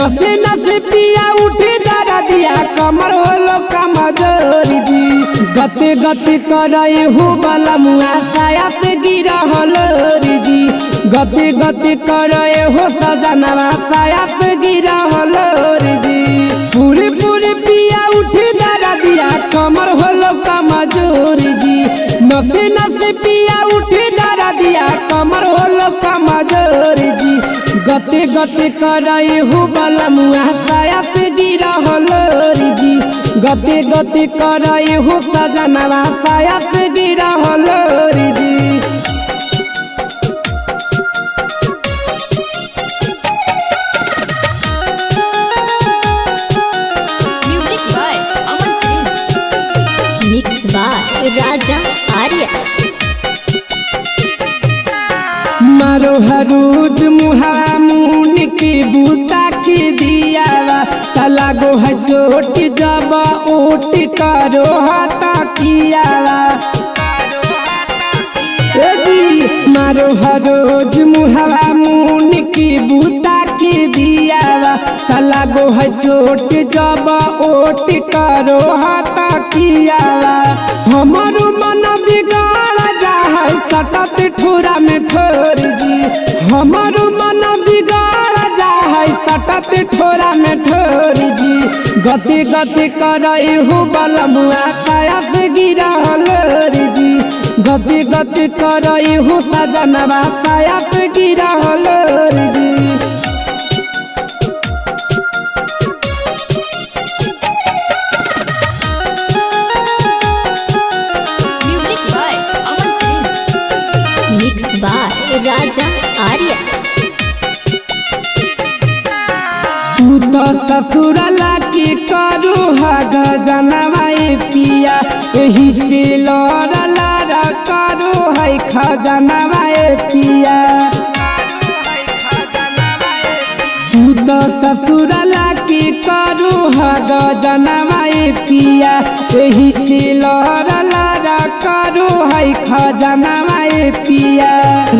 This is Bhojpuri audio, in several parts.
नसे नसे पिया उठे दादा दिया कमर होलो कमजोरी जी गते गते करे हो बाला मुआ साया से गिरा हलोरी जी गते गते करे हो सजनवा साया से गिरा हलोरी जी पूरे पूरे पिया उठे दादा दिया कमर होलो कमजोरी जी नसे नसे पिया उठे दादा दिया कमर होलो कमजोरी जी गते गते करे हो बाला मुआ साया से गिरा हलोरी जी गते गते करे हो सजनवा साया से गिरा हलोरी जी music by Aman Prince mix by Raja Arya मारो हरोज मुहा मुन के बूता के दियावा तलागो है चोट जब ओट करो हाथा कियावा ए जी मारो हरोज मुहा मुन के बूता के दियावा तलागो है चोट जब ओट करो हाथा कियावा हमारो मन बिगाड़ जा है सटत ठोरा में ठोर जी हमारो मन बिगाड़ जा है सटत ठोरा में ठोर जी गते गते करे हो बलमुआ काया से गिरा हलोरी जी गते गते करे हो सजनवा काया से गिरा हलोरी जी music by Aman Prince mix by Raja Arya तू तो ससुरला के करो हग जनवाए पिया एही से लड़ला करो है खजनवाए पिया तू तो ससुरला के करो हग जनवाए पिया एही से लड़ला करो है खजनवाए पिया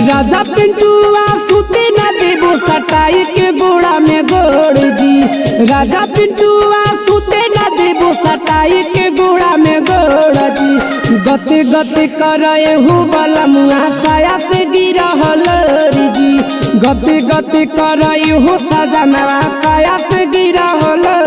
राजा पिंटुआ सुते न देबो सटाई के गोड़ा में गोड़ जी राजा पिंटुआ सुते न देबो सटाई के गोड़ा में गोड़ जी गते गते करे हो बाला मुआ साया से गिरा हलोरी जी गते गते करे हो सजनवा साया से गिरा हलोरी